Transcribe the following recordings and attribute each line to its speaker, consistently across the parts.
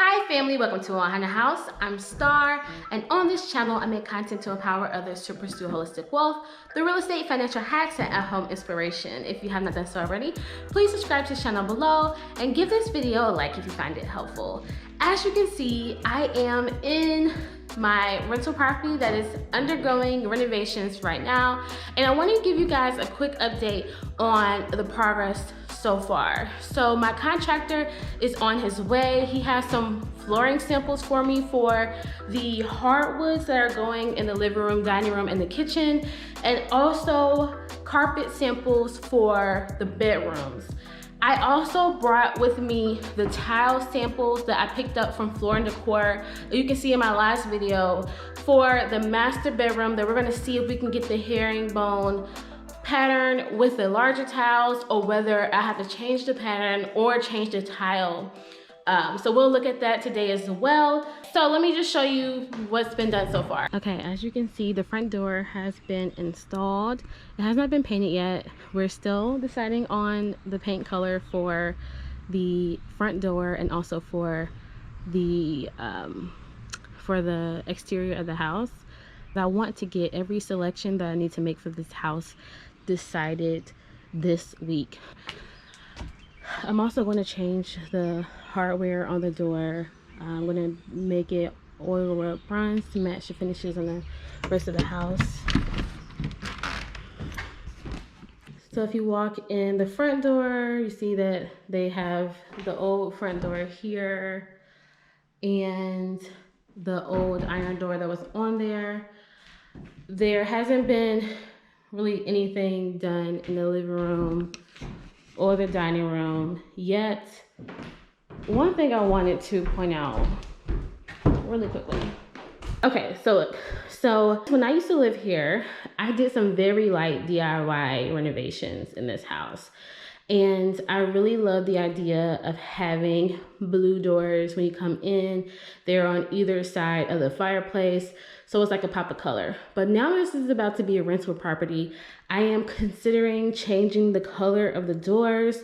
Speaker 1: Hi family, welcome to Ohana House. I'm Star, and on this channel I make content to empower others to pursue holistic wealth through real estate, financial hacks, and at-home inspiration. If you have not done so already, please subscribe to the channel below and give this video a like if you find it helpful. As you can see, I am in my rental property that is undergoing renovations right now, and I want to give you guys a quick update on the progress so far. So my contractor is on his way. He has some flooring samples for me for the hardwoods that are going in the living room, dining room, and the kitchen, and also carpet samples for the bedrooms. I also brought with me the tile samples that I picked up from Floor & Decor. You can see in my last video for the master bedroom that we're gonna see if we can get the herringbone pattern with the larger tiles, or whether I have to change the pattern or change the tile. So we'll look at that today as well. So let me just show you what's been done so far. Okay, as you can see, the front door has been installed. It has not been painted yet. We're still deciding on the paint color for the front door and also for the exterior of the house. I want to get every selection that I need to make for this house decided this week. I'm also going to change the hardware on the door. I'm going to make it oil rub bronze to match the finishes on the rest of the house. So if you walk in the front door, you see that they have the old front door here and the old iron door that was on there. There hasn't been really anything done in the living room or the dining room yet. One thing I wanted to point out really quickly. Okay, so look, so when I used to live here, I did some very light DIY renovations in this house. And I really love the idea of having blue doors when you come in. They're on either side of the fireplace, so it's like a pop of color. But now this is about to be a rental property. I am considering changing the color of the doors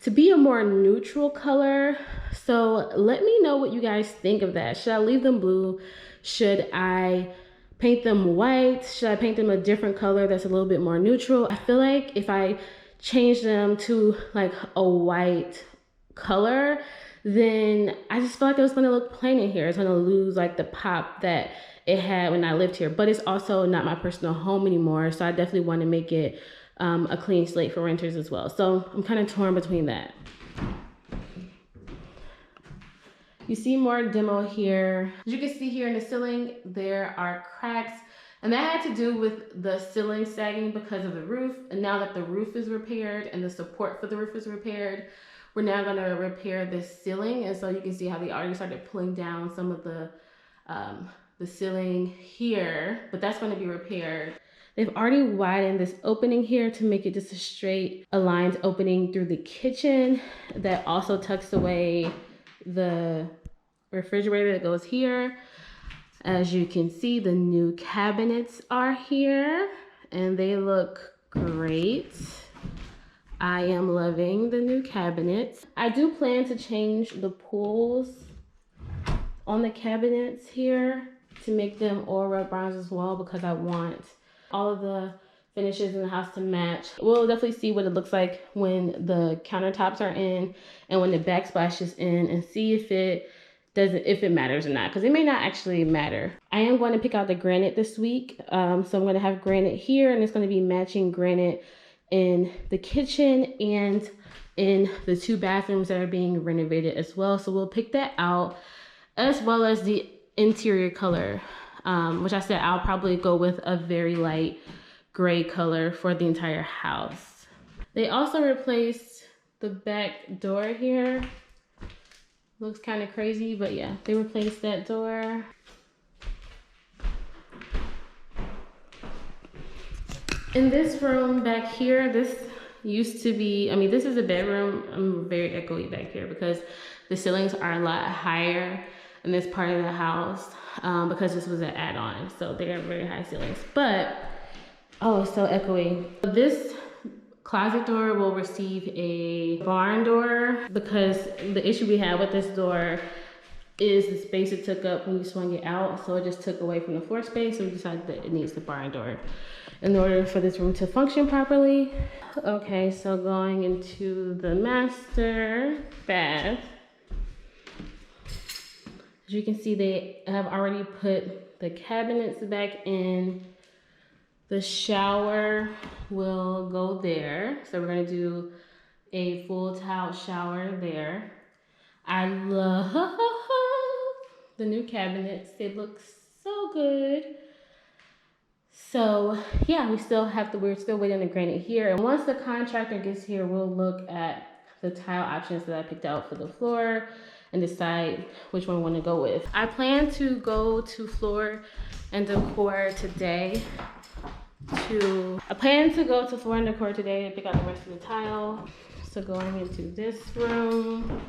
Speaker 1: to be a more neutral color. So let me know what you guys think of that. Should I leave them blue? Should I paint them white? Should I paint them a different color that's a little bit more neutral? I feel like if I change them to like a white color, then I just feel like it was gonna look plain in here. It's gonna lose like the pop that it had when I lived here, but it's also not my personal home anymore. So I definitely want to make it a clean slate for renters as well. So I'm kind of torn between that. You see more demo here. As you can see here in the ceiling, there are cracks. And that had to do with the ceiling sagging because of the roof. And now that the roof is repaired and the support for the roof is repaired, we're now gonna repair this ceiling. And so you can see how they already started pulling down some of the ceiling here, but that's gonna be repaired. They've already widened this opening here to make it just a straight aligned opening through the kitchen that also tucks away the refrigerator that goes here. As you can see, the new cabinets are here and they look great. I am loving the new cabinets. I do plan to change the pulls on the cabinets here to make them oil rub bronze as well, because I want all of the finishes in the house to match. We'll definitely see what it looks like when the countertops are in and when the backsplash is in, and see if it matters or not, because it may not actually matter. I am going to pick out the granite this week. So I'm going to have granite here, and it's going to be matching granite in the kitchen and in the 2 bathrooms that are being renovated as well. So we'll pick that out, as well as the interior color, which I said I'll probably go with a very light gray color for the entire house. They also replaced the back door here. Looks kind of crazy, but yeah, they replaced that door. In this room back here, this used to be, I mean, this is a bedroom. I'm very echoey back here because the ceilings are a lot higher in this part of the house, because this was an add-on. So they have very high ceilings, but, oh, it's so echoey. This closet door will receive a barn door, because the issue we had with this door is the space it took up when you swung it out. So it just took away from the floor space. So we decided that it needs the barn door in order for this room to function properly. Okay, so going into the master bath. As you can see, they have already put the cabinets back in. The shower will go there. So we're gonna do a full tile shower there. I love the new cabinets. They look so good. So yeah, we're still waiting on the granite here. And once the contractor gets here, we'll look at the tile options that I picked out for the floor and decide which one we want to go with. I plan to go to Floor and Decor today to pick out the rest of the tile. So going into this room,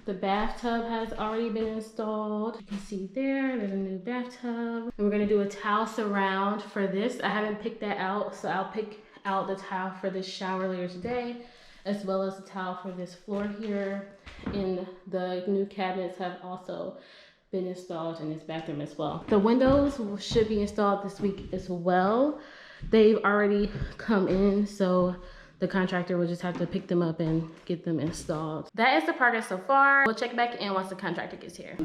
Speaker 1: the bathtub has already been installed. You can see there's a new bathtub. And we're gonna do a tile surround for this. I haven't picked that out, so I'll pick out the tile for this shower later today, as well as the tile for this floor here. And the new cabinets have also been installed in this bathroom as well. The windows should be installed this week as well. They've already come in, so the contractor will just have to pick them up and get them installed. That is the progress so far. We'll check back in once the contractor gets here.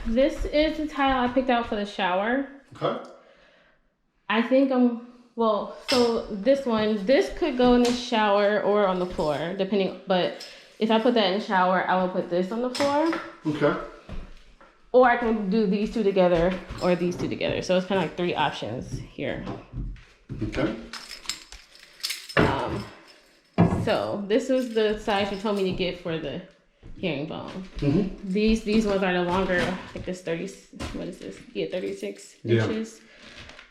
Speaker 1: This is the tile I picked out for the shower.
Speaker 2: Okay.
Speaker 1: I think so this could go in the shower or on the floor, depending, but if I put that in the shower, I will put this on the floor.
Speaker 2: Okay.
Speaker 1: Or I can do these two together or these two together. So it's kind of like 3 options here.
Speaker 2: Okay.
Speaker 1: So this was the size you told me to get for the herringbone.
Speaker 2: Mm-hmm.
Speaker 1: These ones are no longer like this 30, what is this? Yeah, 36 inches.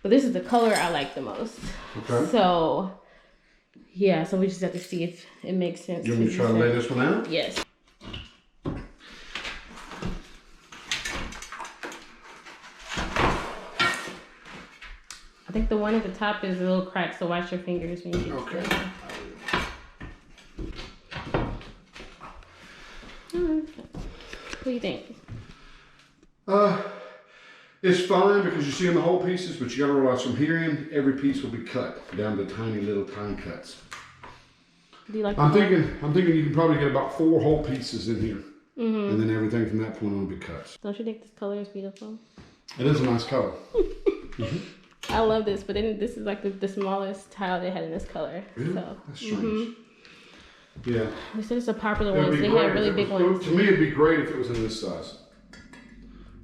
Speaker 1: But this is the color I like the most.
Speaker 2: Okay.
Speaker 1: So yeah, so we just have to see if it makes sense.
Speaker 2: You want me to try to lay this one out?
Speaker 1: Yes. I think the one at the top is a little cracked, so watch your fingers when you get
Speaker 2: Okay.
Speaker 1: to What do you think?
Speaker 2: It's fine because you're seeing the whole pieces, but you gotta realize from here in, every piece will be cut down to tiny little time cuts.
Speaker 1: Do you like
Speaker 2: I'm thinking you can probably get about 4 whole pieces in here.
Speaker 1: Mm-hmm.
Speaker 2: And then everything from that point on will be cuts.
Speaker 1: Don't you think this color is beautiful?
Speaker 2: It is a nice color. Mm-hmm.
Speaker 1: I love this, but then this is like the smallest tile they had in this color.
Speaker 2: Really?
Speaker 1: So,
Speaker 2: That's strange. Yeah.
Speaker 1: They said it's a popular one. They
Speaker 2: great
Speaker 1: have really big ones.
Speaker 2: To me, it'd be great if it was in this size.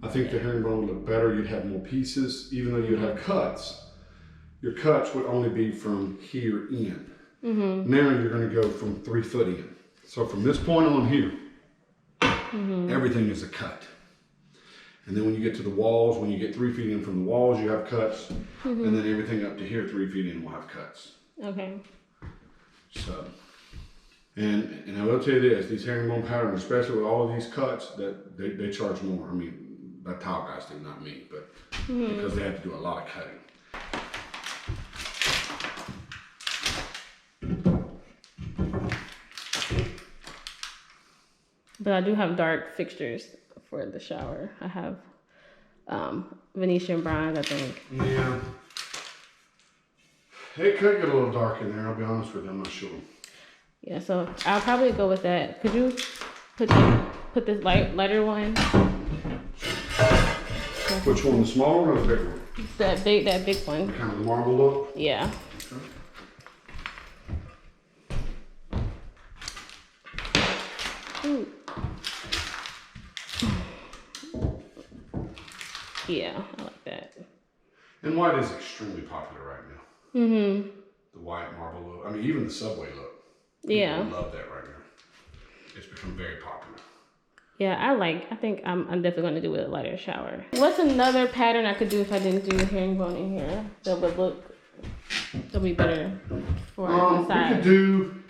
Speaker 2: I think the herringbone would look better. You'd have more pieces, even though you'd have cuts. Your cuts would only be from here in. Mm-hmm. Now you're going to go from 3 foot in. So from this point on here, everything is a cut. And then when you get to the walls, when you get 3 feet in from the walls, you have cuts. And then everything up to here, 3 feet in, will have cuts.
Speaker 1: Okay.
Speaker 2: So, and I will tell you this, these herringbone patterns, especially with all of these cuts, that they charge more. I mean, the tile guys do, not me, but because they have to do a lot of cutting.
Speaker 1: But I do have dark fixtures for the shower. I have Venetian bronze, I think.
Speaker 2: Yeah. It could get a little dark in there, I'll be honest with you, I'm not sure.
Speaker 1: Yeah, so I'll probably go with that. Could you put this lighter one?
Speaker 2: Which one, the small one or the big one?
Speaker 1: That big one.
Speaker 2: Kind of the marble look?
Speaker 1: Yeah. Okay. Ooh. Yeah, I like that.
Speaker 2: And white is extremely popular right now. Mm-hmm. The white marble look. I mean, even the subway look.
Speaker 1: Yeah.
Speaker 2: People love that right now. It's become very popular.
Speaker 1: Yeah, I think I'm definitely going to do a lighter shower. What's another pattern I could do if I didn't do herringbone in here that would be better for the side?
Speaker 2: You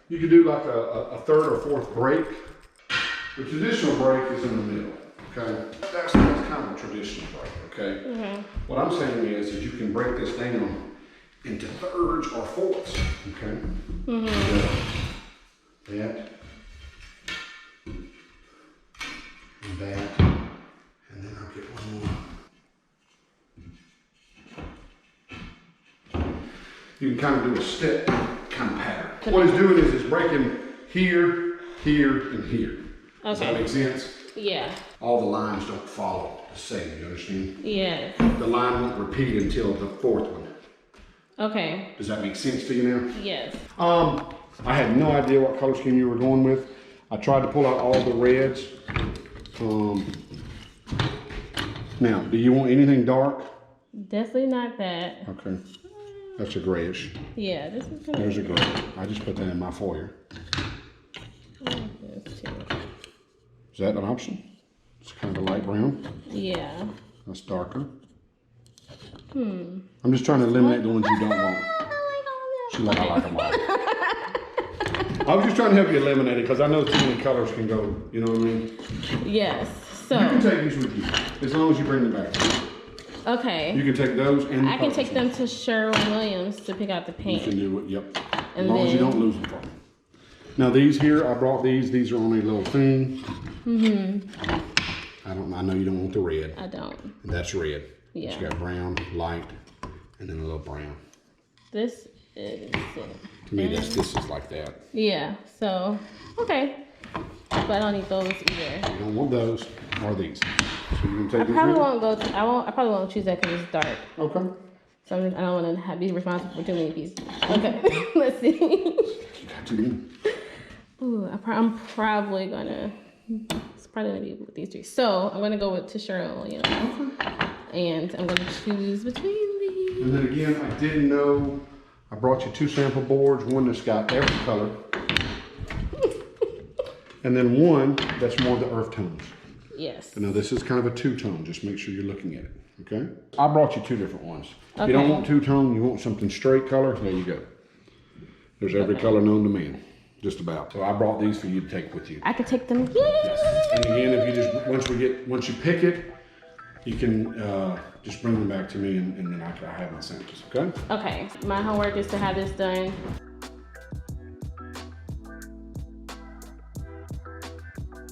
Speaker 2: could do like a 3rd or 4th break. The traditional break is in the middle, okay? That's kind of a traditional break, okay? Mm-hmm. What I'm saying is that you can break this down into 3rds or 4ths, okay? Mm-hmm. That. that. And then I'll get one more. You can kind of do a step kind of pattern. What it's doing is it's breaking here, here, and here. Does that make sense?
Speaker 1: Yeah.
Speaker 2: All the lines don't follow the same, you understand?
Speaker 1: Yes.
Speaker 2: The line won't repeat until the fourth one.
Speaker 1: Okay.
Speaker 2: Does that make sense to you now?
Speaker 1: Yes.
Speaker 2: I had no idea what color scheme you were going with. I tried to pull out all the reds. Now, do you want anything dark?
Speaker 1: Definitely not that.
Speaker 2: Okay. That's a grayish.
Speaker 1: Yeah, this is kind
Speaker 2: There's a gray. I just put that in my foyer. Is that an option? It's kind of a light brown.
Speaker 1: Yeah.
Speaker 2: That's darker. I'm just trying to eliminate the ones you don't want. She's like, I like them all. I was just trying to help you eliminate it because I know too many colors can go, you know what I mean?
Speaker 1: Yes. So.
Speaker 2: You can take these with you as long as you bring them back.
Speaker 1: Okay.
Speaker 2: You can take those and
Speaker 1: I can take them to Sherwin-Williams to pick out the paint.
Speaker 2: You can do it, yep.
Speaker 1: And
Speaker 2: as long as you don't lose them for me. Now these here, I brought these. These are on a little thing. I know you don't want the red.
Speaker 1: I don't.
Speaker 2: And that's red.
Speaker 1: Yeah.
Speaker 2: It's got brown, light, and then a little brown.
Speaker 1: This is it.
Speaker 2: To me, this is like that.
Speaker 1: Yeah. So, okay. But I don't need those either.
Speaker 2: You don't want those or these. So you can take
Speaker 1: I
Speaker 2: these
Speaker 1: probably
Speaker 2: with
Speaker 1: won't go. I probably won't choose that because it's dark.
Speaker 2: you? Okay.
Speaker 1: So I don't want to be responsible for too many pieces. Okay. Let's see.
Speaker 2: You got too many.
Speaker 1: Ooh, I'm probably gonna. It's probably gonna be with these three. So I'm gonna go to Sherwin-Williams, and I'm gonna choose between these.
Speaker 2: And then again, I didn't know. I brought you 2 sample boards. One that's got every color, and then one that's more the earth tones.
Speaker 1: Yes.
Speaker 2: Now this is kind of a 2-tone. Just make sure you're looking at it. Okay. I brought you 2 different ones.
Speaker 1: Okay.
Speaker 2: If you don't want 2-tone, you want something straight color. There you go. There's every color known to man. Just about. So I brought these for you to take with you.
Speaker 1: I could take them.
Speaker 2: Yes. And again, if you just once you pick it, you can just bring them back to me, and then I have my samples. Okay.
Speaker 1: Okay. My homework is to have this done